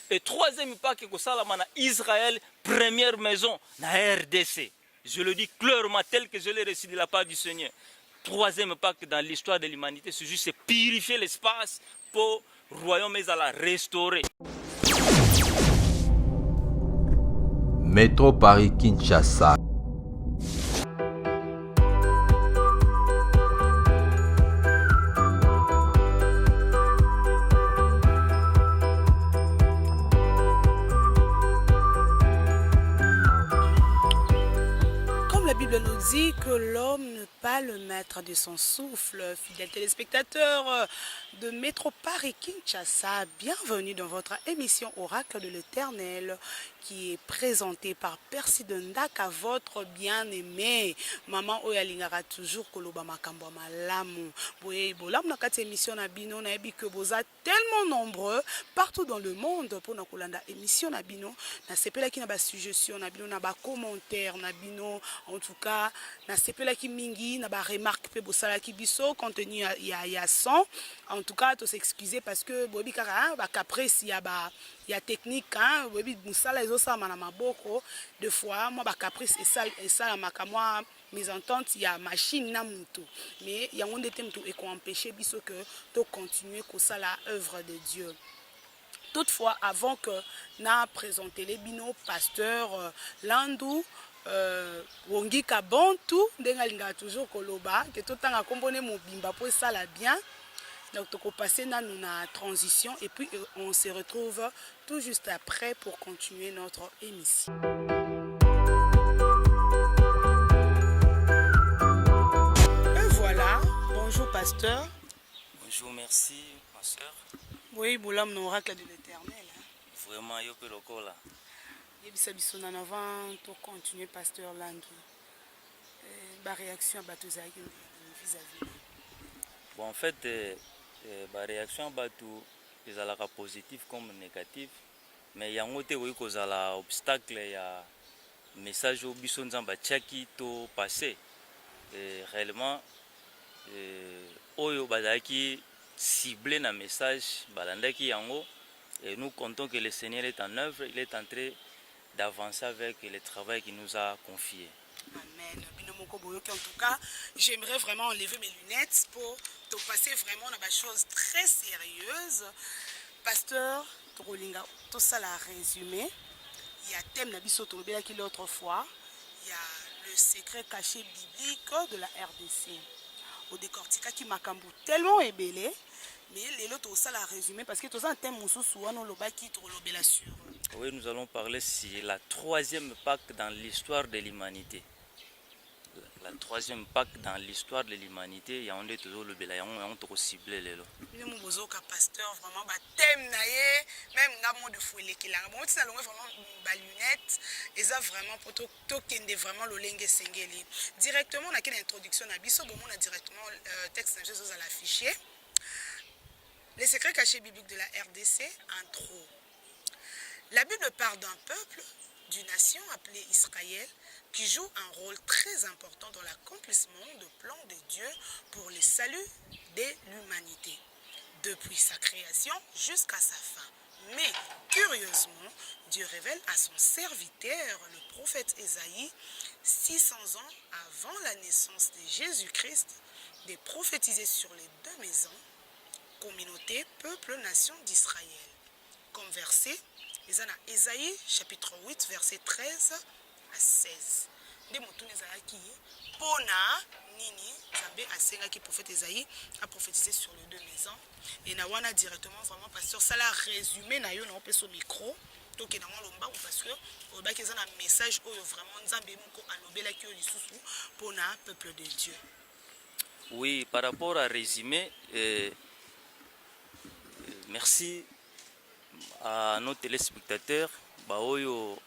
Et troisième Pâques que Salamana Israël, première maison, na RDC. Je le dis clairement tel que je l'ai reçu de la part du Seigneur. Troisième Pâques dans l'histoire de l'humanité, c'est juste purifier l'espace pour le royaume à la restaurer. Métro Paris Kinshasa. La Bible nous dit que l'homme n'est pas le maître de son souffle. Fidèles téléspectateurs de Métro Paris Kinshasa, bienvenue dans votre émission Oracle de l'Éternel qui est présentée par Percy Dendaka, votre bien-aimé. Maman Oyalingara toujours koloba makambo malamu. Boye bolam na kati émission na bino na ebi que vous êtes tellement nombreux partout dans le monde pour na kolanda émission na bino na sepela ki na ba suggestion na bino na ba commentaire na bino. En tout cas, na sepela ki mingi na ba remarque pe bosala ki biso contenu ya 100. En tout cas, to s'excuser parce que bobi kara ba caprice ya technique hein, bobi musala ezo sama na maboko deux fois moi ba caprice et ça makamwa mes ententes il y a machine na mutu mais il y a un détem tout et qu'on empêcher biso que to continuer que ça la œuvre de Dieu. Toutefois, avant que na présenter les binos pasteur Landou Wongika Bantu ndengalinga toujours koloba que tout temps a componé mobimba pour ça la bien. Donc, on passe dans la transition et puis on se retrouve tout juste après pour continuer notre émission. Et voilà, bonjour pasteur. Bonjour, merci, ma soeur. Oui, boulam no oracle de l'Éternel. Vraiment, yo pe lokola. Yebisa en avant pour continuer pasteur Landou. Ma réaction à Batouzaï vis-à-vis. Bon, en fait, la réaction à Batou est positive comme négative. Mais il y a un côté où il y a un obstacle, il y a un message au bison nzamba tchaki to passé. Réellement, oyo bazaki ciblé na message balandaki yango et nous comptons que le Seigneur est en œuvre, il est en train d'avancer avec le travail qu'il nous a confié. Amen. En tout cas, j'aimerais vraiment enlever mes lunettes pour te passer vraiment dans des choses très sérieuses. Pasteur Trolinga, tout ça l'a résumé. Il y a thème Nabiso Tolobela qui l'autre fois. Il y a le secret caché biblique de la RDC. Au décortica qui m'a tellement ébélé. Mais les autres, ça l'a résumé parce que tout ça un thème qui Tolobela sur. Oui, nous allons parler sur la troisième Pâque dans l'histoire de l'humanité. La troisième Pâque dans l'histoire de l'humanité, il y a toujours le bélayon et on trop ciblé les lots. Nous avons pasteur vraiment thème naïe, même dans de fouiller qui là. Bon, ça vraiment ba lunettes et ça vraiment pour token vraiment le lingue singeli. Directement on a une introduction à biso, bon on a directement texte de Jésus à l'afficher. Les secrets cachés bibliques de la RDC, intro. La Bible parle d'un peuple, d'une nation appelée Israël, qui joue un rôle très important dans l'accomplissement du plan de Dieu pour le salut de l'humanité, depuis sa création jusqu'à sa fin. Mais, curieusement, Dieu révèle à son serviteur, le prophète Ésaïe, 600 ans avant la naissance de Jésus-Christ, de prophétiser sur les deux maisons, communauté, peuple, nation d'Israël. Comme verset, Ésaïe chapitre 8, verset 13 à 16. Des moutons qui Pona Nini, Zambé a senga qui prophète Ésaïe a prophétisé sur les deux maisons. Et Nawana directement vraiment pasteur ça l'a résumé na yo na opé au micro. Donc na moi lomba parce que au bas qu'ils ont un message où vraiment Zambé moko alobela ki lisusu pona peuple de Dieu. Oui, par rapport à résumé, merci à nos téléspectateurs baoyo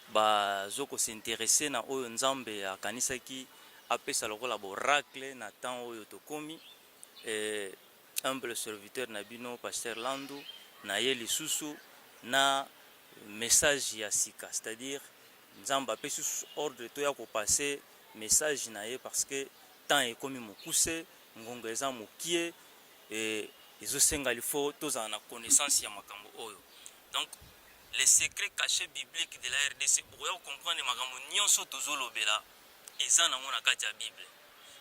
bazoko s'intéresser na oyo nzambe akanisaki apesa lokola boracle na temps oyo tokomi humble serviteur na bino pasteur Landou na ye lisusu na message ya sika, c'est-à-dire nzambe apesi ordre to ya ko passer message na ye parce que temps ekomi mokuse ngongo eza mokie et ezosenga il faut tozala na connaissance ya makambo oyo. Donc les secrets cachés bibliques de la RDC pour comprendre makambo nyonso tozolobela eza nango na kati ya Bible.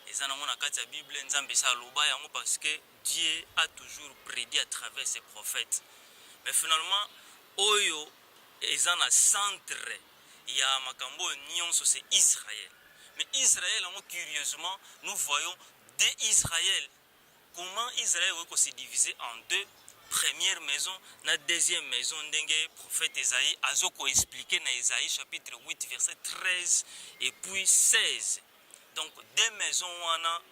Eza nango na kati ya Bible nzambe sa loba yango parce que Dieu a toujours prédit à travers ses prophètes. Mais finalement oyo eza na centre ya makambo nyonso c'est Israël. Mais Israël, curieusement, nous voyons deux Israël. Comment Israël va se diviser en deux? Première maison, la deuxième maison, le prophète Esaïe a expliqué dans Esaïe chapitre 8, verset 13 et puis 16. Donc, deux maisons, on a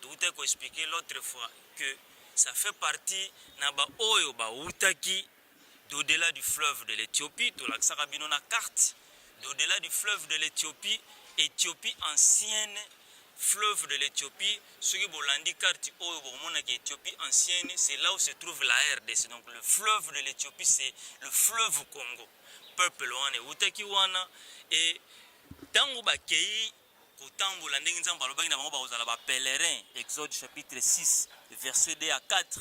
tout expliqué l'autre fois que ça fait partie d'au-delà du fleuve de l'Éthiopie, de la carte, d'au-delà du fleuve de l'Éthiopie, Éthiopie ancienne, fleuve de l'Éthiopie, ce qui est carte Éthiopie ancienne, c'est là où se trouve la RDC. Donc le fleuve de l'Éthiopie, c'est le fleuve Congo. Peuple wana utaki wana et tango bakei kotambola ndenge nzamba lobaki na bango bazala ba pèlerin. Exode chapitre 6 verset 2 à 4.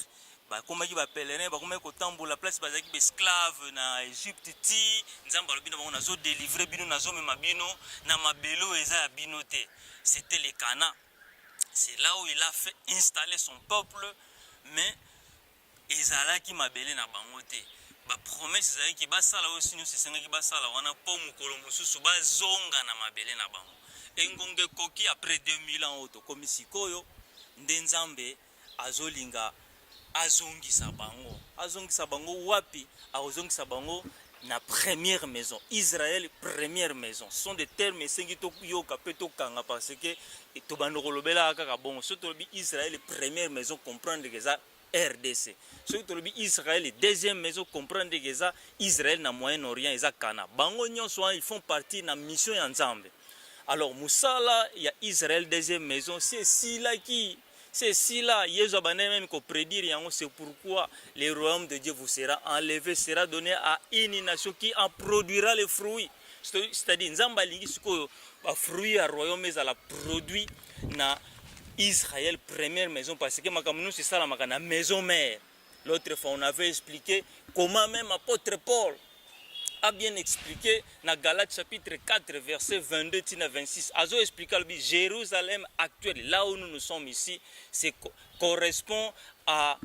Bakomaki ba pèlerin bakomaki kotambola place bazaki esclave na Égypte ti nzamba lobi na bango nazo délivrer bino nazo mema bino na mabelo eza ya bino te. C'était le Cana. C'est là où il a fait installer son peuple, mais ezalaki mabele na bango te. Ba promesse ezalaki ki basala aussi nous c'est senga ki basala wana po mukolo mususu bazonga na mabele na bango. Engonge koki après 2000 ans auto comme sikoyo nde nzambe azolinga azongisa bango wapi azongisa bango na première maison. Israël première maison. Ce sont des termes sengi to yoka peto kanga parce que to bandolobela kaka bon surtout Israël première maison comprendre que ça RDC. Surtout Israël deuxième maison comprendre que ça Israël na Moyen-Orient et ça Cana. Bango nyonso ils font partie na mission ya Nzambe. Alors Moussala il y a Israël deuxième maison, c'est si là, Yesu même qu'on prédire, c'est pourquoi le royaume de Dieu vous sera enlevé, sera donné à une nation qui en produira les fruits. C'est-à-dire, Nzamba lingi siko ba fruit à royaume mais à la produit na Israël première maison parce que makamuno c'est ça la makana maison mère. L'autre fois on avait expliqué comment même apôtre Paul a bien expliqué dans Galates chapitre 4 verset 22 à 26. Azo expliqué le Jérusalem actuel, là où nous sommes ici, c'est correspond à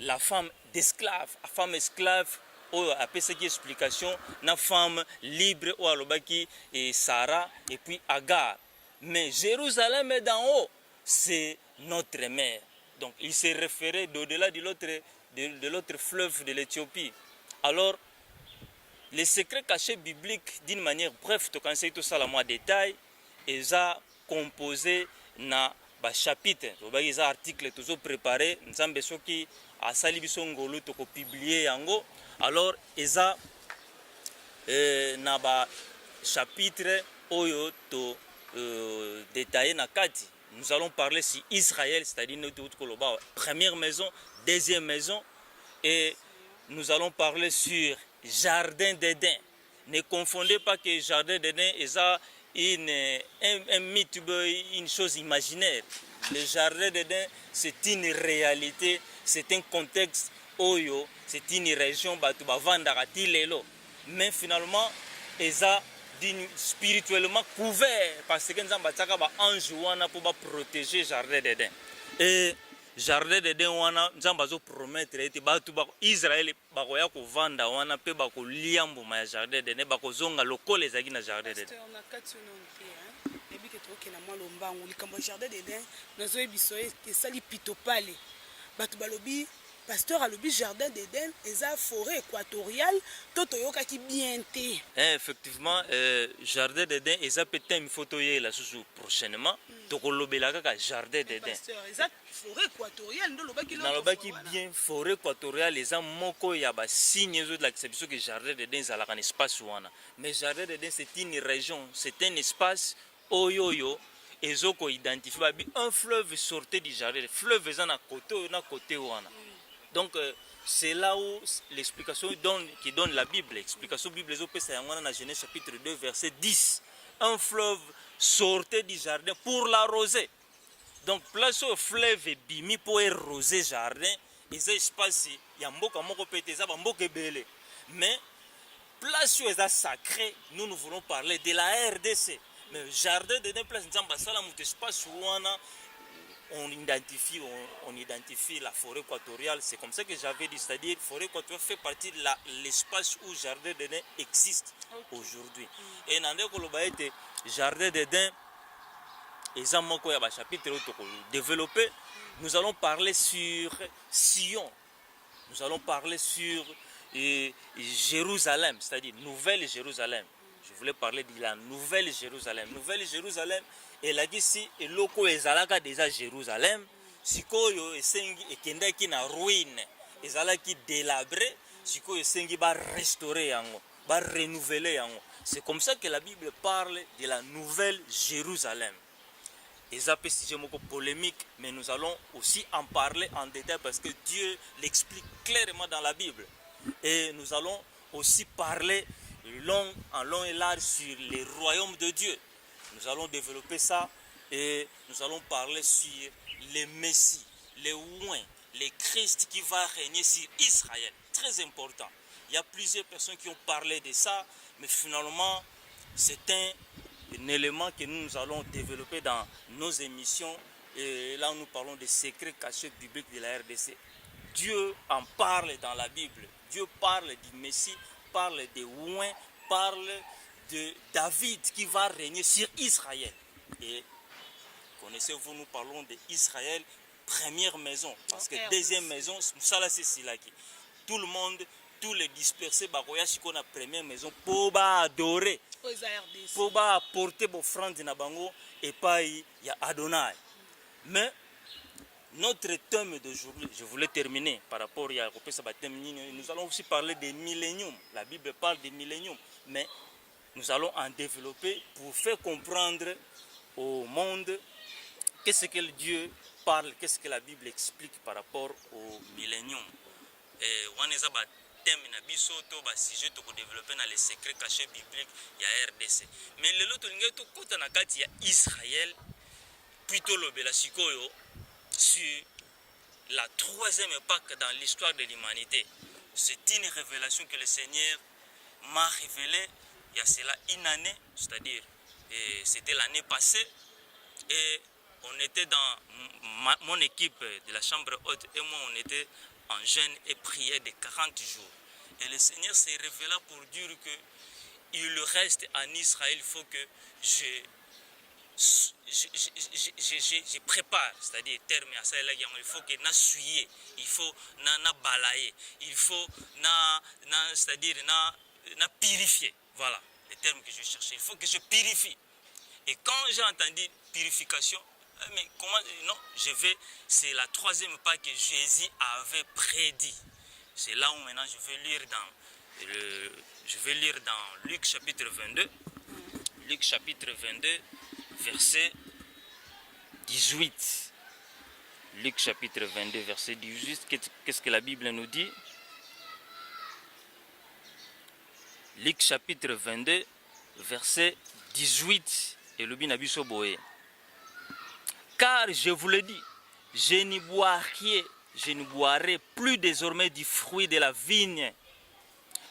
la femme d'esclave, la femme esclave ou après cette explication, la femme libre ou alobaki et Sarah et puis Agar. Mais Jérusalem est d'en haut, c'est notre mère. Donc il s'est référé d'au-delà de l'autre fleuve de l'Éthiopie. Alors les secrets cachés bibliques, d'une manière bref, tu conseilles tout ça en détail, et ça composé na ba chapitre, les articles toujours préparés, nous avons besoin qui a sali biso ngolo to ko publier yango. Alors ça na ba chapitre oyo to détaillé na kati. Nous allons parler sur Israël, c'est-à-dire notre première maison, deuxième maison, et nous allons parler sur Jardin d'Éden. Ne confondez pas que Jardin d'Éden est un mythe, une chose imaginaire. Le Jardin d'Éden, c'est une réalité, c'est un contexte, oyo, c'est une région, mais finalement, ça spirituellement couvert parce que nous avons un ange pour protéger Jardin d'Éden. Et Jardin d'Éden wana nzamba zo promettre ete batu ba Israël bakoya ko vanda wana pe bako liambo ma Jardin d'Éden bako zonga lokole ezaki na Jardin d'Éden. On a quatre noms hein. Et puis que toke na moi lombango likambo Jardin d'Éden nazo ebiso ke sali pitopale. Batu balobi pasteur alobi Jardin d'Éden eza forêt équatoriale toto yoka ki bien té. Effectivement Jardin d'Éden eza peut-être une photo là sous prochainement tokolobela kaka Jardin d'Éden. Pasteur eza forêt équatoriale ndo lobaki lo. Na lobaki bien forêt équatoriale eza moko ya ba signe zo de l'exception que Jardin d'Éden za la kan espace wana. Mais Jardin d'Éden c'est une région, c'est un espace oyoyo ezoko identifier un fleuve sortait du jardin, le fleuve eza na côté wana. Donc c'est là où l'explication qui donne la Bible, l'explication Bible dans Genèse chapitre 2 verset 10. Un fleuve sortait du jardin pour l'arroser. Donc place au fleuve bimi pour arroser le jardin, et ça espace il y a mboka moko pété ça mboka belé. Mais place espace sacré, nous voulons parler de la RDC. Mais le jardin d'Eden place Nzamba Salam, espace où on identifie la forêt équatoriale. C'est comme ça que j'avais dit, c'est-à-dire la forêt équatoriale fait partie de l'espace où le jardin d'Eden existe aujourd'hui. Et dans le jardin d'Eden, et ça, chapitre développé, nous allons parler sur Sion. Nous allons parler sur Jérusalem, c'est-à-dire Nouvelle Jérusalem. Je voulais parler de la Nouvelle Jérusalem. Nouvelle Jérusalem, elle a dit si le loko ezalaka déjà Jérusalem, sikoyo esengi ekendaki na ruine, ezalaki délabré, sikoyo esengi ba restaurer yango, ba renouveler yango. C'est comme ça que la Bible parle de la Nouvelle Jérusalem. Et ça peut être un peu polémique, mais nous allons aussi en parler en détail parce que Dieu l'explique clairement dans la Bible. Et nous allons aussi parler en long et large sur les royaumes de Dieu. Nous allons développer ça et nous allons parler sur les Messies, les Ouins, les Christ qui va régner sur Israël. Très important. Il y a plusieurs personnes qui ont parlé de ça, mais finalement, c'est un élément que nous allons développer dans nos émissions. Et là, nous parlons des secrets cachés bibliques de la RDC. Dieu en parle dans la Bible. Dieu parle du Messie, parle des Ouins, parle de David qui va régner sur Israël. Et connaissez-vous, nous parlons d'Israël, première maison. Parce que deuxième maison, ça là c'est Silaki. Tout le monde, tous les dispersés, qu'on a première maison pour adorer, pour apporter vos offrandes na bango et pas il y a Adonai. Mais notre thème d'aujourd'hui, je voulais terminer par rapport à nous allons aussi parler des milléniums. La Bible parle des milléniums, mais nous allons en développer pour faire comprendre au monde qu'est-ce que Dieu parle, qu'est-ce que la Bible explique par rapport au millénium. Et on est à thème na biso to ba sujet to développer dans les secrets cachés bibliques il y a RDC. Mais le lot linga to kota na kati ya Israël plutôt lobela sikoyo sur la troisième époque dans l'histoire de l'humanité. C'est une révélation que le Seigneur m'a révélée il y a cela une année, c'est-à-dire c'était l'année passée, et on était dans mon équipe de la chambre haute et moi on était en jeûne et prière de 40 jours. Et le Seigneur s'est révélé pour dire que il reste en Israël, il faut que je prépare, c'est-à-dire terme à ça, il faut que na suyer, il faut na balayer, il faut c'est-à-dire na purifier. Voilà le terme que je cherchais. Il faut que je purifie. Et quand j'ai entendu purification, mais comment non, c'est la troisième pas que Jésus avait prédit. C'est là où maintenant je vais lire dans Luc chapitre 22. Luc chapitre 22, verset 18. Luc chapitre 22, verset 18. Qu'est-ce que la Bible nous dit? Luc chapitre 22, verset 18. Et le binabiso boé. Car je vous le dis, je ne boirai plus désormais du fruit de la vigne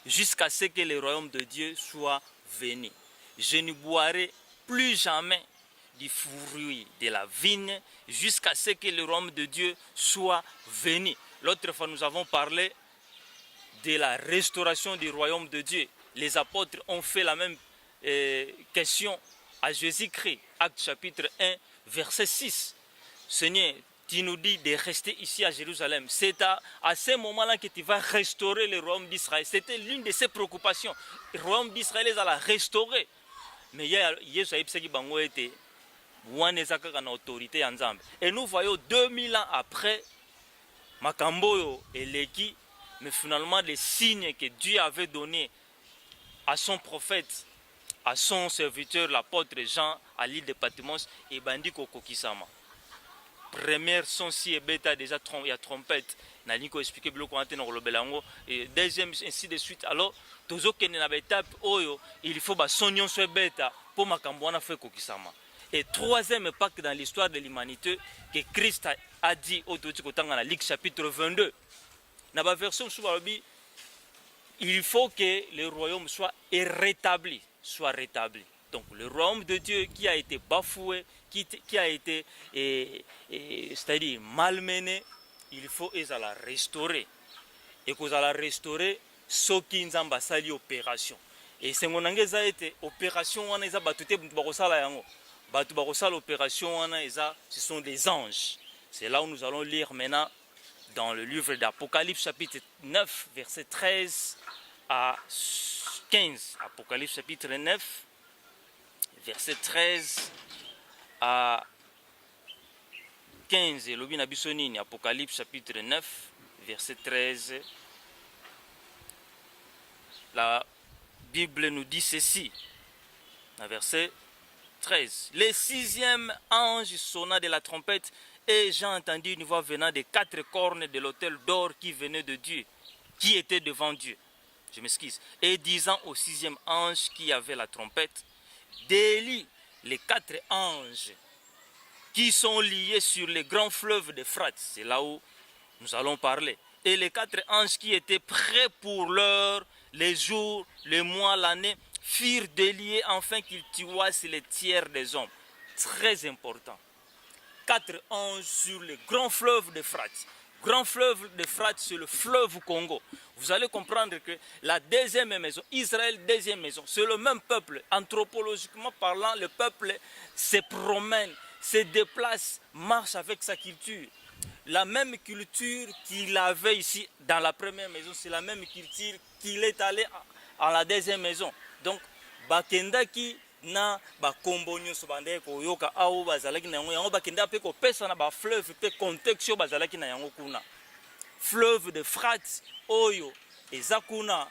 jusqu'à ce que le royaume de Dieu soit venu. Je ne boirai plus jamais du fruit de la vigne jusqu'à ce que le royaume de Dieu soit venu. L'autre fois, nous avons parlé de la restauration du royaume de Dieu. Les apôtres ont fait la même question à Jésus-Christ. Acte chapitre 1, verset 6. Seigneur, tu nous dis de rester ici à Jérusalem. C'est à ce moment-là que tu vas restaurer le royaume d'Israël. C'était l'une de ses préoccupations. Le royaume d'Israël, il va restaurer. Mais et nous voyons 2000 ans après, Makamboyo et Leki, mais finalement les signes que Dieu avait donnés à son prophète, à son serviteur, l'apôtre Jean, à l'île de Patmos, et Bandi Kokokisama. Première son si et bêta déjà il y a trompette. Naliko expliqué bloc en tenant le belango et deuxième ainsi de suite. Alors toujours qu'il y a une étape il faut sonnion soit bêta pour Makambouana fait Kokisama. Et troisième époque dans l'histoire de l'humanité que Christ a dit au Luc chapitre 22. Dans la version sous il faut que le royaume soit rétabli. Donc le royaume de Dieu qui a été bafoué, qui a été c'est-à-dire malmené, il faut la restaurer. Et qu'on la restaurer, ce qui nous a sali opération. Et c'est mon engagement a été opération, on a battuté l'opération, ce sont des anges. C'est là où nous allons lire maintenant dans le livre d'Apocalypse chapitre 9, verset 13 à 15. Apocalypse chapitre 9, verset 13 à 15. Et l'objet n'abissonine, Apocalypse chapitre 9, verset 13. La Bible nous dit ceci, verset 13. Le sixième ange sonna de la trompette et j'ai entendu une voix venant des quatre cornes de l'autel d'or qui venait de Dieu, qui était devant Dieu. Je m'excuse. Et disant au sixième ange qui avait la trompette, délie les quatre anges qui sont liés sur les grands fleuves d'Euphrate. C'est là où nous allons parler. Et les quatre anges qui étaient prêts pour l'heure, les jours, les mois, l'année, firent délier afin qu'ils tuassent les tiers des hommes. Très important. Quatre anges sur le grand fleuve d'Euphrate. Grand fleuve d'Euphrate, c'est le fleuve Congo. Vous allez comprendre que la deuxième maison, Israël, deuxième maison, c'est le même peuple. Anthropologiquement parlant, le peuple se promène, se déplace, marche avec sa culture. La même culture qu'il avait ici dans la première maison, c'est la même culture qu'il est allé à la deuxième maison. Donc, bakendaki na bakombo nyonso bandeko koyoka awo bazalaki na yango bakenda pe ko pesa na ba fleuve pe contexte bazalaki na yango kuna. Fleuve de Frate oyo eza kuna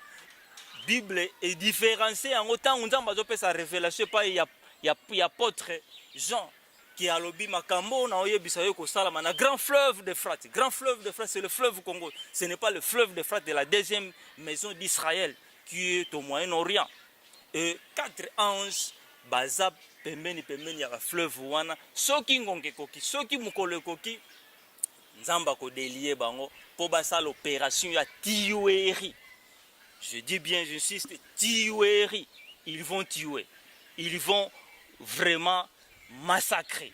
Bible est différenciée en autant nzamba zo pesa révélation pa ya apôtre Jean qui a lobi makambo na oyebisa yo ko sala na grand fleuve de Frate. Grand fleuve de Frate, c'est le fleuve Congo. Ce n'est pas le fleuve de Frate de la deuxième maison d'Israël qui est au Moyen-Orient. Et quatre anges baza pembeni ya fleuve wana soki ngonge koki soki mukolo koki nzamba ko délier bango po basa l'opération ya tuerie. Je dis bien, j'insiste, tuerie. Ils vont tuer. Ils vont vraiment massacrer.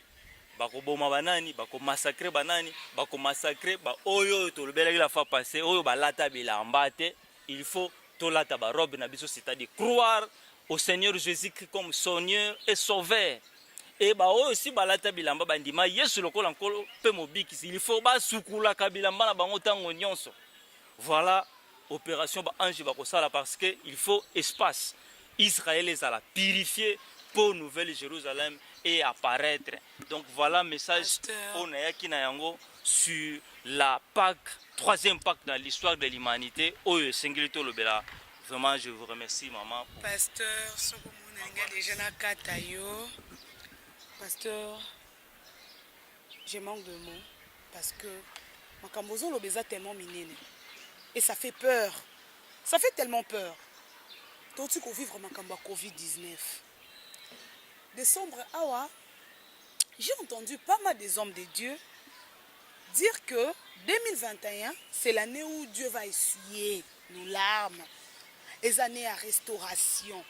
Bako boma banani, bako massacrer banani, bako massacrer ba oyo to lebelaki la fois passée, oyo balata bilamba te. Il faut tolata ba robe na biso, c'est-à-dire croire au Seigneur Jésus-Christ comme Seigneur et Sauveur. Et bah aussi balata bilamba bandima Yesu lokola nkolo pe mobiki, il faut ba sukula ka bilamba na bango tango nyonso. Voilà opération ba ange ba kosala parce que il faut espace. Israël les a la purifier pour Nouvelle Jérusalem et apparaître. Donc voilà message on a na yango sur la Pâque, troisième Pâque dans l'histoire de l'humanité. Oyo singilito lobela. Vraiment, je vous remercie, maman. Pasteur, Pasteur, je manque de mots parce que Makambozo l'obéza tellement minine. Et ça fait peur. Ça fait tellement peur. Tant qu'on vivre Makamba Covid-19. Décembre, awa, j'ai entendu pas mal des hommes de Dieu dire que 2021, c'est l'année où Dieu va essuyer nos larmes. Les années à restauration,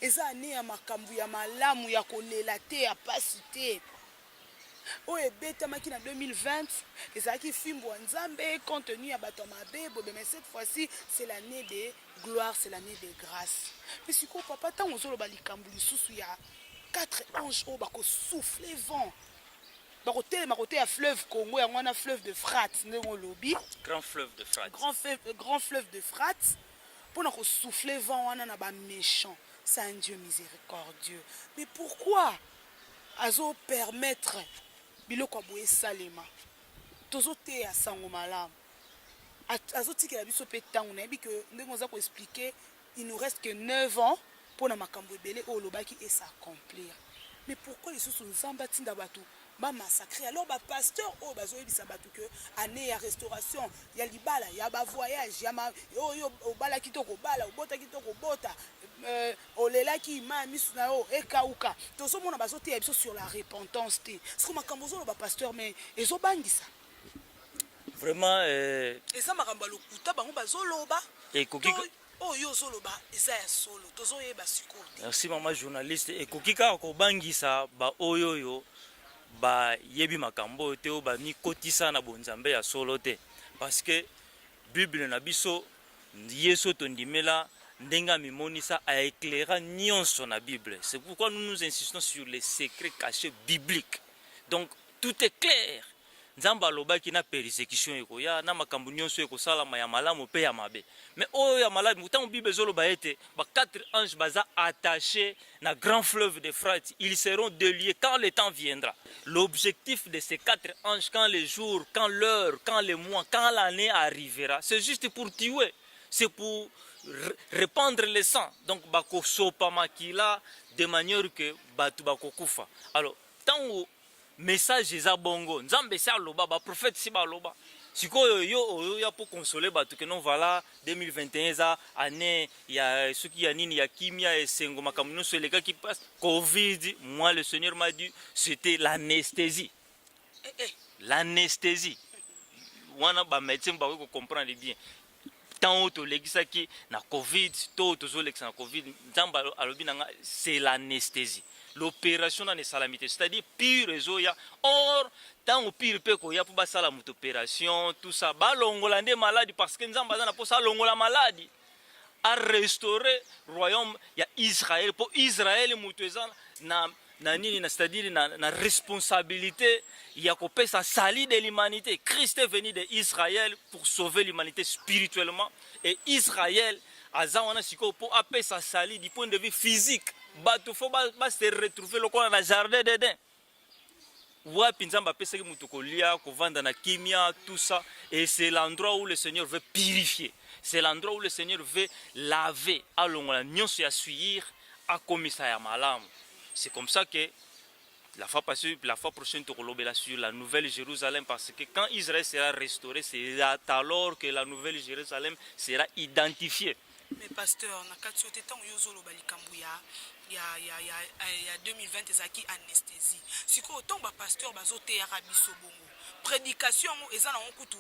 les années à makambu ya malamu ya kolela te ya pasité. O ebeta maki na 2020, ezaki fimbo nzambe contenu ya bato mabe, mais cette fois-ci c'est l'année de gloire, c'est l'année de grâce. Mais si ko papa tant ozolo ba likambu lisusu ya quatre anges o bako souffler vent. Bako telema côté ya fleuve Congo ya ngwana fleuve de Frate ndenge lobi. Grand fleuve de Frate. Grand fleuve de Frate. Pour nous souffler vent, on a un méchant. C'est un Dieu miséricordieux. Mais pourquoi azo permettre biloko boye salema? Tozo te ya sango malamu. Azo tikela biso pe tango na bi que ndenge oza ko expliquer, il nous reste que 9 ans pour na makambo ebele o lobaki et s'accomplir. Mais pourquoi les sous nzamba tinda bato ba massacrer? Alors ba pasteur o bazo yebisa bato que année ya restauration ya libala ya ba voyage ya ma yo obala kitoko bala obota kitoko bota olela ki ima misu na o ekauka tozo mona bazo te biso sur la repentance te. Ce que makambozo ba pasteur mais ezo bangisa vraiment et ça makambo lokuta bango bazo loba et koki oyo ozoloba eza ya solo tozoyeba sikoyo te. Merci mama journaliste. Ekoki kaka kobangisa ba oyoyo ba yebi makambo te o ba mikotisa na bonzambe ya solo te. Parce que Bible na biso yeso tondimela ndenga mimonisa a éclaira nyonso na Bible. C'est pourquoi nous nous insistons sur les secrets cachés bibliques. Donc tout est clair. Nzamba lobaki na persécution ekoya na makambo nyonso ekosalama ya malamu pe ya mabe. Mais oyo ya malamu tant Bible zoloba ete ba 4 anges baza attachés na grand fleuve d'Euphrate, ils seront déliés quand le temps viendra. L'objectif de ces 4 anges, quand les jours, quand l'heure, quand les mois, quand l'année arrivera, c'est juste pour tuer, c'est pour répandre le sang. Donc bako sopa makila de manière que batu bako kufa. Alors tant message eza bongo nzambe si aloba ba prophète si baloba sikoyo yo ya pour consoler batu que non voilà 2021 eza année ya soki ya nini ya kimia esengo makambo nyonso eleka qui passe covid. Moi le Seigneur m'a dit c'était l'anesthésie. L'anesthésie wana ba médecin ba ko comprendre bien tant auto legisaki na covid to tozolekisa na covid nzamba alobi nanga c'est l'anesthésie. L'opération dans les salamités, c'est-à-dire pire ezoya. Or, tant au pire pe ko ya pour basala mut opération, tout ça, ba longola ndé maladie parce que nzamba na po sa longola maladie. A restaurer royaume ya Israël pour Israël mutu ezana na nini na c'est-à-dire na responsabilité ya ko pesa sali de l'humanité. Christ est venu de Israël pour sauver l'humanité spirituellement et Israël azawana siko pour apesa sali du point de vue physique. Bato faut se retrouver lokola na jardin d'Éden. Wapi nzamba pesaki mutu kolia kovanda na kimia tout ça et c'est l'endroit où le Seigneur veut purifier. C'est l'endroit où le Seigneur veut laver alongola nyonso ya suir akomisa ya malamu. C'est comme ça que la fois passée, la fois prochaine tu kolobela sur la nouvelle Jérusalem parce que quand Israël sera restauré, c'est alors que la nouvelle Jérusalem sera identifiée. Mais pasteur, na kati yote tango yozoloba likambo ya 2020 ezaki anesthésie. Siko tango ba pasteur bazoteyaka biso bongo. Prédication eza na nkutu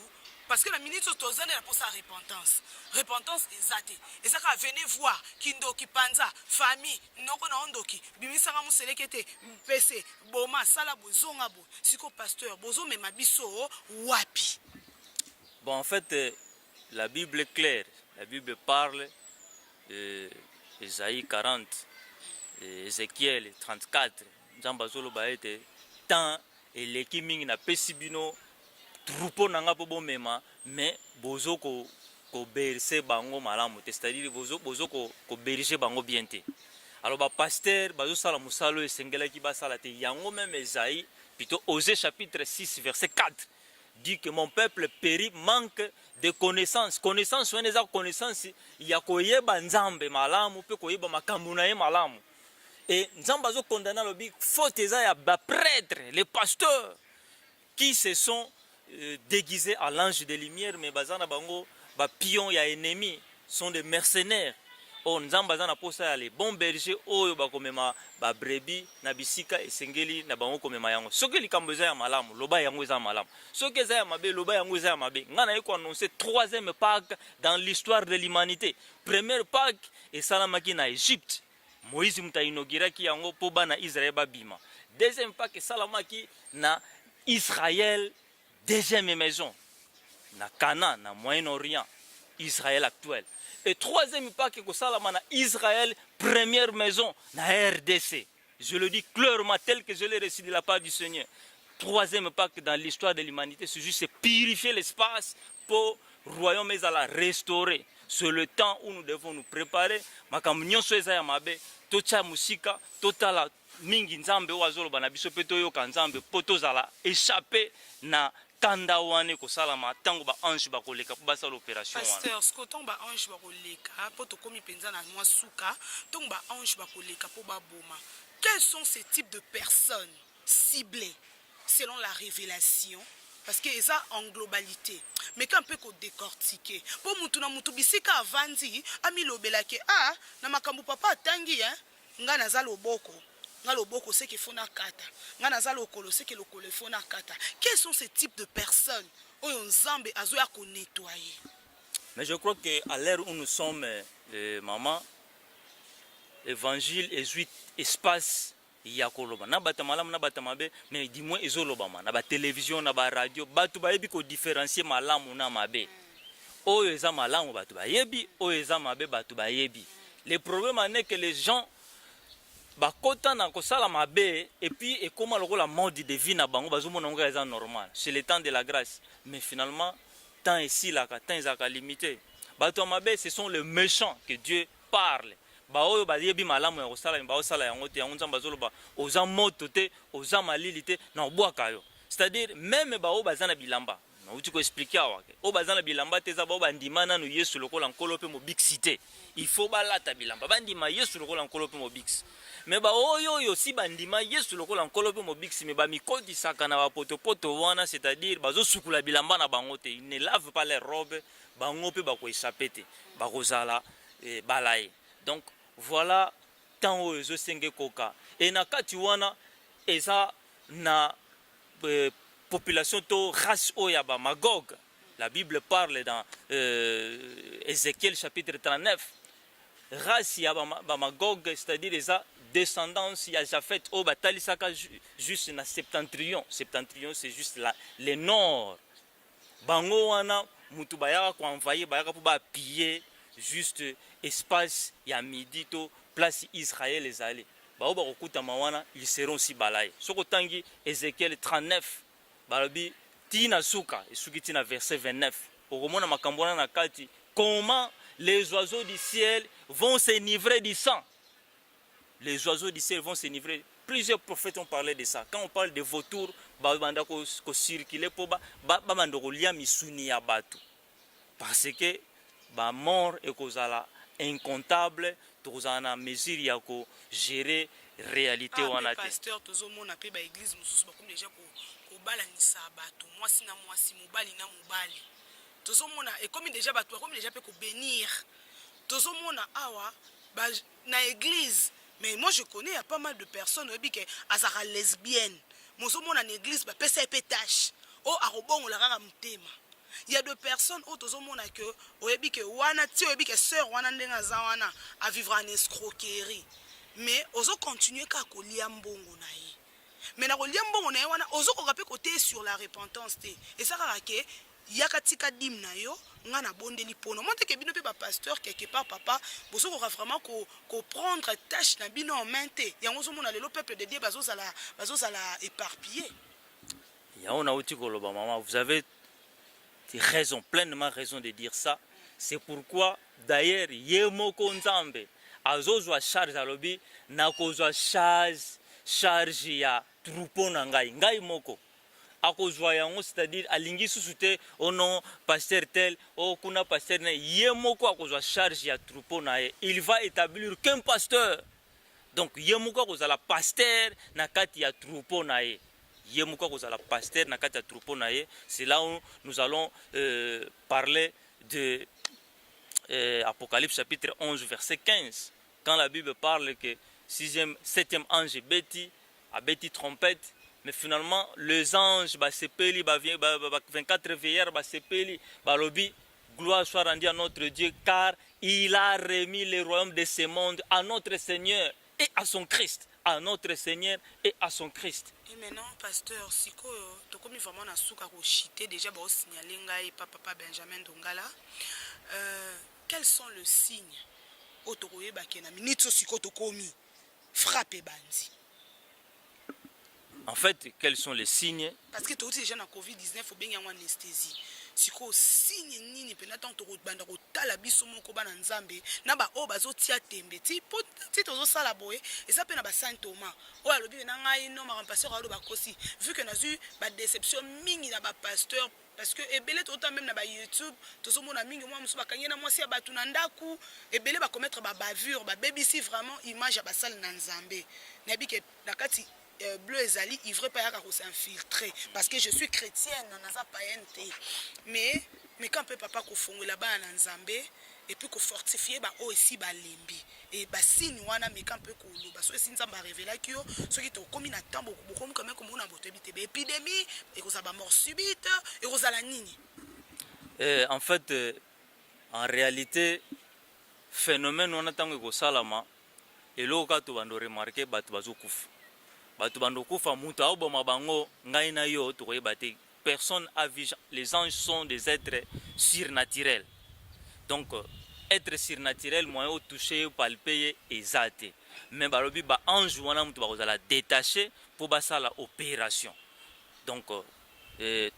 parce que la minute tozana na posa repentance. Repentance ezate. Ezaka venez voir kindoki panza famille noko na ondoki bimisanga muselekete mpese boma sala bozonga bo. Siko pasteur bozo mema biso wapi. Bon en fait la Bible est claire. La Bible parle Esaïe 40, Ézéchiel 34. Nzamba zolo ba ete tant eleki mingi na pesibino troupeau nanga po bomema mais bozo ko bercer bango malamu, c'est-à-dire bozo ko berger bango bien te. Alors ba pasteur bazo sala musalo esengela ki ba sala te yango même Esaïe plutôt Osée chapitre 6 verset 4 dit que mon peuple périt manque de connaissances. Connaissance, on a connaissance, il y a koyeba nzambe malamu, pe koyeba makambo na ye malamu. Et nzamba zo condamner le big faute ya ba prêtres, les pasteurs qui se sont déguisés à l'ange de lumière mais bazana bango ba pion ya ennemi sont des mercenaires. On nzamba zana posa les bons bergers oyo bakomema ba brebis na bisika esengeli na bango komema yango soki likambo eza ya malamu loba yango eza malamu soki eza ya mabe loba yango eza ya mabe ngana yeko annoncer troisième Pâque dans l'histoire de l'humanité. Première Pâque esalamaki na Égypte, Moïse muta inauguraki yango po bana Israël babima. Deuxième Pâque esalamaki na Israël, deuxième maison na Canaan na Moyen-Orient, Israël actuel. Et troisième Pâque que Salama na Israël, première maison na RDC. Je le dis clairement tel que je l'ai reçu de la part du Seigneur. Troisième Pâque dans l'histoire de l'humanité, c'est juste purifier l'espace pour le royaume à la restaurer. C'est le temps où nous devons nous préparer. Makambo nyonso eza ya mabe, tocha musika, totala mingi nzambe wazolo bana biso pe toyoka nzambe po tozala échapper na kanda wane ko salama tango ba ange ba koleka po basala opération wana. Pasteur, ce que ton ba ange ba koleka po to komi penza na mwa suka, ton ba ange ba koleka po ba boma. Quels sont ces types de personnes ciblées selon la révélation? Parce que ça en globalité. Mais quand on peut décortiquer, pour mutu na mutu bisika avandi, ami lobelake ah na makambo papa tangi hein, nga nazalo boko. Nga loboko c'est qu'il faut na kata. Nga nazalo kolo c'est que le kolo faut na kata. Quels sont ces types de personnes où on zambe azoya ko nettoyer? Mais je crois qu'à l'heure où nous sommes, maman, évangile et espace ya koloba na bata malamu na bata mabe, mais du moins ezoloba ma na ba télévision na ba radio batu bayebi ko différencier malamu na mabe. Oyo eza malamu batu bayebi, oyo eza mabe batu bayebi. Le problème n'est que les gens bakota na kosala mabe et puis et comment la mode de vie na bango bazomona ngo eza normal. C'est le temps de la grâce, mais finalement temps ici là temps ezaka limité. Batu mabe ce sont les méchants que Dieu parle. Ba oyo ba yebi malamu ya kosala ba osala yango te yango nzamba zoloba oza moto te oza malili te na obwaka yo, c'est-à-dire même ba oyo bazana bilamba na uti ko expliquer awa ke o bazana bilamba te za ba bandima nanu Yesu lokola nkolo pe mobixité, il faut balata bilamba bandima Yesu lokola nkolo pe mobix. Mais ba oyo yo si bandima Yesu lokola nkolo pe mobix mais ba mikodi saka na ba poto wana, c'est-à-dire bazo sukula bilamba na bango te, ils ne lavent pas les robes bango pe ba ko échapper te ba kozala balaye. Donc voilà tant oyo senge koka et na kati wana eza na population to race oya ba Magog. La Bible parle dans Ézéchiel chapitre 39 race ya ba Magog, c'est-à-dire eza descendance ya Japhet o batalisaka juste na septentrion c'est juste là le nord bango wana mutu bayaka ko envoyer bayaka pour ba piller juste espace ya midi to place Israël ezali bao ba kokuta mawana ils seront si balaye soko tangi Ézéchiel 39 balobi tina suka esuki tina verset 29 okomona makambo na kati comment les oiseaux du ciel vont s'enivrer du sang. Les oiseaux du ciel vont s'enivrer. Plusieurs prophètes ont parlé de ça. Quand on parle de vautours, ba banda ko circuler pour ba banda ko lia misuni ya batu parce que ba mort et kozala incontable tozana mesure ya ko gérer réalité wana te. Pasteur tozomona pe ba église mususu ba comme déjà ko balanisa batu mwasi na mwasi mobali na mobali tozomona et comme déjà batu comme déjà pe ko bénir tozomona awa ba na église. Mais moi je connais, il y a pas mal de personnes qui sont lesbiennes. Mozomona na église ba pesa epetache o arobongo la rara mutema. Il y a des personnes où tozomona que oyebi ke wana ti oyebi ke sœur wana ndenga za wana a vivre en escroquerie. Mais ozo continuer ka kolia mbongo na ye. Mais na kolia mbongo na ye wana ozo ko rappeler côté sur la repentance te. Et ça rara ke yakatika dim na yo ngana bondeli pono monte ke bino pe ba pasteur quelque part papa bozo ko vraiment ko prendre tâche na bino en main te yango zo mona le peuple de Dieu bazo sala éparpillé. Ya on a uti koloba maman, vous avez raison, pleinement raison de dire ça. C'est pourquoi d'ailleurs yemoko nzambe azozwa charge alobi na kozwa charge ya troupeau na ngai moko akozwa yango, c'est-à-dire alingi susute ono pasteur tel o kuna pasteur na yemoko akozwa charge ya troupeau na ye, il va établir qu'un pasteur. Donc yemoko akozala pasteur na kati ya troupeau na ye, yemoko akozala pasteur na kati ya troupeau na ye. C'est là où nous allons parler de Apocalypse chapitre 11 verset 15, quand la Bible parle que 7e ange beti trompette. Mais finalement, les anges, sepeli, 24 veilleurs, sepeli, balobi, gloire soit rendue à notre Dieu, car il a remis le royaume de ce monde à notre Seigneur et à son Christ. À notre Seigneur et à son Christ. Et maintenant, pasteur, si tu as vraiment na souka chité, déjà, bah, signaler ngai papa Benjamin Dongala, quels sont les signes autoroye bakena minitso siko to komi frappé bandi? En fait, quels sont les signes? Parce que tu as déjà na COVID-19 faut bien y avoir anesthésie. Siko signe nini pena tant to banda ko tala biso moko bana nzambe na ba o bazo tia tembe ti tozo sala boye et ça pena ba Saint Thomas o alobi na ngai no ma pasteur alo ba kosi vu que na eu ba déception mingi na ba pasteur parce que ebele to même na ba YouTube tozo mona mingi moi musu ba kanyena mwasi ya batu na ndaku ebele ba commettre ba bavure ba BBC vraiment image ya ba sala na nzambe na bi ke na kati bleu ezali ivre pas yaka ko s'infiltrer parce que je suis chrétienne naza païenne mais quand peut papa ko fongola ba na nzambe et puis ko fortifier ba o ici ba lembi et ba signe wana mais quand peut ko loba so si nzamba révéler que so ki to komi na tambo ko komi quand même ko mona boto bité be épidémie et ko za ba mort subite et ko za la nini en fait En réalité, phénomène wana tango ekosalama eloko kaka tobando remarke bato bazokufa bato bando kufa mutu aoboma bango ngai na yo tokoyeba te personne a vu. Les anges sont des êtres surnaturels, donc être surnaturel moyen otouche palpe eza te, mais balobi ba ange wana mutu bakozala détaché pour basala opération. Donc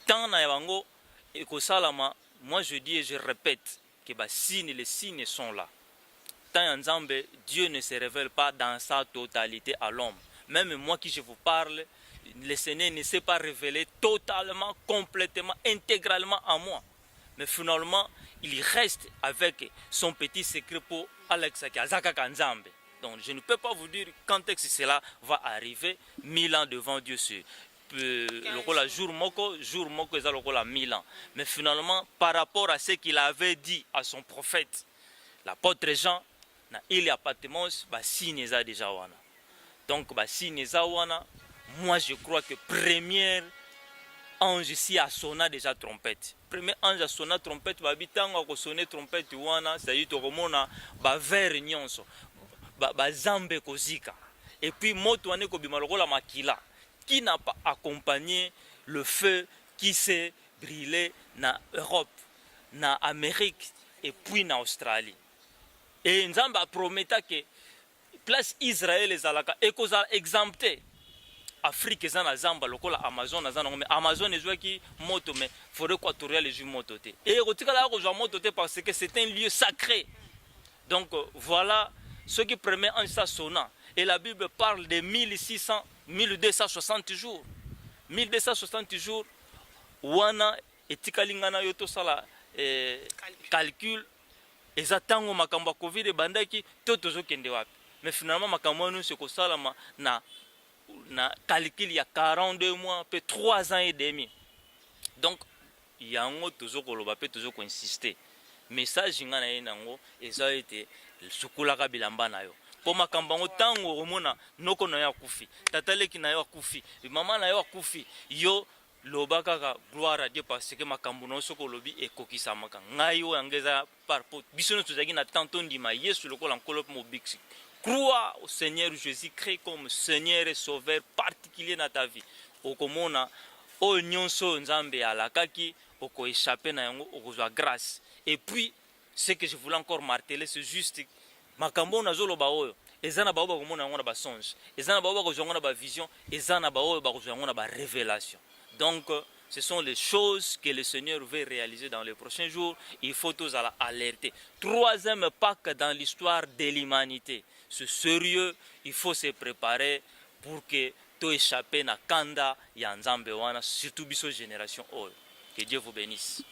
tant na bango ekosalama, moi je dis et je répète que les signes sont là. Tant Nzambe, Dieu ne se révèle pas dans sa totalité à l'homme. Même moi qui je vous parle, le Seigneur ne s'est pas révélé totalement, complètement, intégralement à moi. Mais finalement, il reste avec son petit secret pour Alex Azaka Nzambe. Donc je ne peux pas vous dire quand est-ce que cela va arriver. 1000 ans devant Dieu, c'est le jour moko eza lokola 1000 ans. Mais finalement, par rapport à ce qu'il avait dit à son prophète, l'apôtre Jean, na il y a Patmos, ba signe eza déjà wana. Donc ba signe eza wana, moi je crois que premier ange ici a sonné déjà trompette. Premier ange a sonné trompette, ba bitango ko sonné trompette wana, ça y to komona ba ver nyonso, ba zambe kozika. Et puis moto wane ko bima lokola makila, qui n'a pas accompagné le feu qui s'est brûlé na Europe, na Amérique et puis na Australie. Et Nzamba a promis que place Israël ezalaka ekozala exempté. Afrique ezana zamba lokola Amazon azana mais Amazon ezwaki moto mais forêt équatoriale ezwi moto te. Et kotikala kozwa moto te parce que c'est un lieu sacré. Donc voilà ce qui permet en sa sonna. Et la Bible parle de 1260 jours. 1260 jours wana etikalingana yoto sala calcul. Eza tango makambo ya Covid ebandaki to tozokende wapi. Mais finalement makambo wana se kosalama na calcul ya 42 mois pe 3 ans et demi. Donc yango tozokoloba pe tozoko insister. Message ngana yenango eza ete sukulaka bilamba na yo. Po makambo ngo tango omona noko na ya kufi, tataleki na yo kufi, mama na yo kufi, yo loba kaka gloire à Dieu parce que makambo no soko lobi ekokisa maka ngai o angeza par pot bisono tuzaki na tanto ndima Yesu lokola nkolo mo biksi. Crois au Seigneur Jésus-Christ comme Seigneur et Sauveur particulier dans ta vie. Okomona o nyonso Nzambe alakaki oko échapper na yango okozwa grâce. Et puis ce que je voulais encore marteler c'est juste makambo na zolo ba oyo ezana ba oba komona yango na ba songe, ezana ba oba kozwa yango na ba vision, ezana ba oyo ba kozwa yango na ba révélation. Donc, ce sont les choses que le Seigneur veut réaliser dans les prochains jours. Il faut tous alerter. Troisième Pâques dans l'histoire de l'humanité. C'est sérieux, il faut se préparer pour que tout échappe na kanda ya Nzambe wana, surtout biso génération oyo. Que Dieu vous bénisse.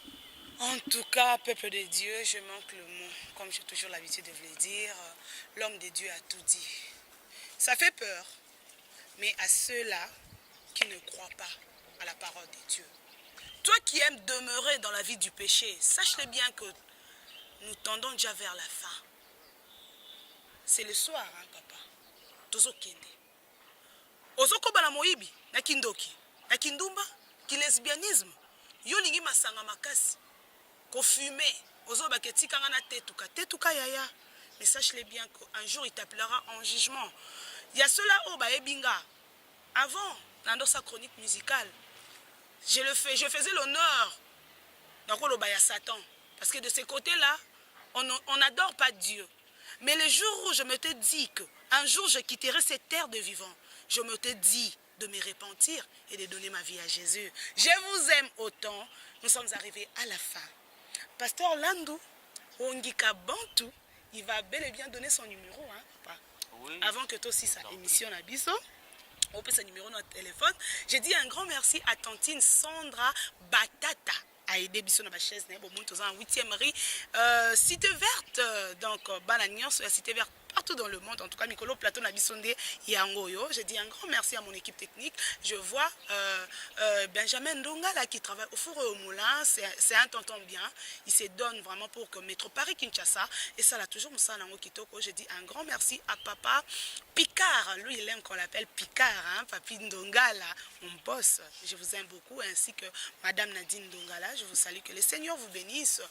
En tout cas, peuple de Dieu, je manque le mot. Comme j'ai toujours l'habitude de vous le dire, l'homme de Dieu a tout dit. Ça fait peur, mais à ceux-là qui ne croient pas à la parole de Dieu. Toi qui aimes demeurer dans la vie du péché, sache-le bien que nous tendons déjà vers la fin. C'est le soir, hein, papa. Tozo kende. Ozoko bala moibi, na kindoki, na kindumba, ki lesbianisme. Yo lingi masanga makasi, ko fumer, ozo baketi kanga na tetuka yaya. Mais sache-le bien qu'un jour il t'appellera en jugement. Il y a ceux-là au baebinga. Avant, dans sa chronique musicale, je faisais l'honneur d'Akoloba Satan. Parce que de ce côté-là, on n'adore pas Dieu. Mais le jour où je me te dis qu'un jour je quitterai cette terre de vivants, je me te dis de me repentir et de donner ma vie à Jésus. Je vous aime autant. Nous sommes arrivés à la fin. Pasteur Landou, Ongika Bantou, il va bel et bien donner son numéro, hein, papa. Oui. Avant que toi aussi sa émission à Bisso. On peut ce numéro de notre téléphone. J'ai dit un grand merci à Tantine Sandra Batata. A aidé Bisson à ma chaise, en 8e rue. Cité verte, donc Banagnon, sur la cité verte partout dans le monde. En tout cas, Mikolo Plateau Nabissondé Yangoyo. J'ai dit un grand merci à mon équipe technique. Je vois Benjamin Ndonga là, qui travaille au four et au moulin. C'est un tonton bien. Il se donne vraiment pour que Métro Paris Kinshasa. Et ça, là, toujours Moussa Lango Kitoko. J'ai dit un grand merci à papa Picard. Lui, il aime qu'on l'appelle Picard. Hein? Papi Ndonga là, mon boss. Je vous aime beaucoup. Ainsi que madame Nadine Ndonga là. Je vous salue. Que le Seigneur vous bénisse.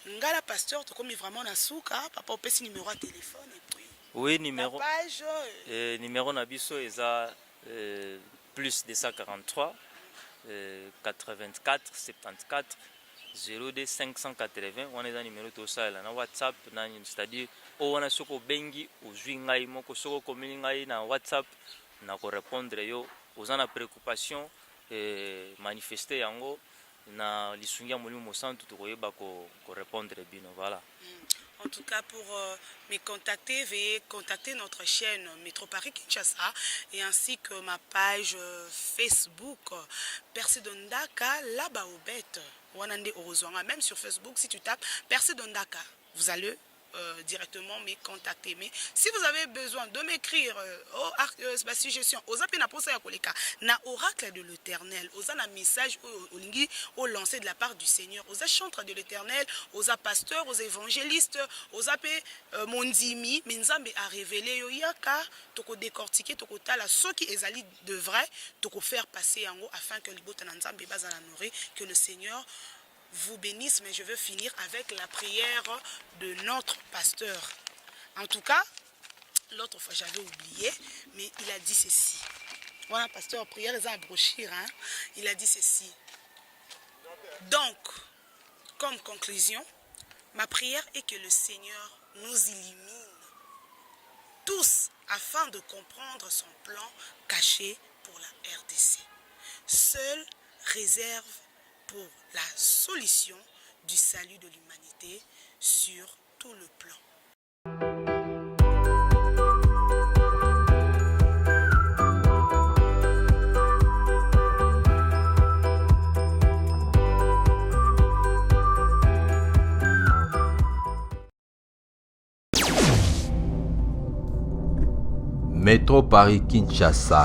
Ngala pasteur, tu comme vraiment na souka, papa au petit numéro de téléphone et puis. Oui, numéro. La page. Numéro Nabiso est à plus 243 84 74 02 580. On est dans le numéro tout ça là, na WhatsApp, c'est-à-dire on a soko bengi ozwi ngai moko soko komeli ngai na WhatsApp na ko répondre yo ozana préoccupation manifester yango na lisungia molimo mosantu to koyeba ko répondre bino voilà. En tout cas, pour me contacter, veuillez contacter notre chaîne Métro Paris Kinshasa et ainsi que ma page Facebook Percé Dondaka Labaobet. Même sur Facebook, si tu tapes Percé Dondaka, vous allez directement me contacter. Mais si vous avez besoin de m'écrire ma suggestion aux appels na oracle de l'Éternel, aux un message au lancé de la part du Seigneur, aux chantres de l'Éternel, aux pasteurs, aux évangélistes, aux appels mondimi, menzambe a révélé yaka, toko décortiquer, toko tala ceux qui ezali de vrai, toko faire passer en haut afin que libota nzambe bazala nourri, que le Seigneur vous bénisse, mais je veux finir avec la prière de notre pasteur. En tout cas, l'autre fois j'avais oublié, mais il a dit ceci. Voilà, pasteur, prière, les a brochir, hein? Il a dit ceci. Donc, comme conclusion, ma prière est que le Seigneur nous illumine tous afin de comprendre son plan caché pour la RDC. Seule réserve pour la solution du salut de l'humanité sur tout le plan. Métro Paris Kinshasa.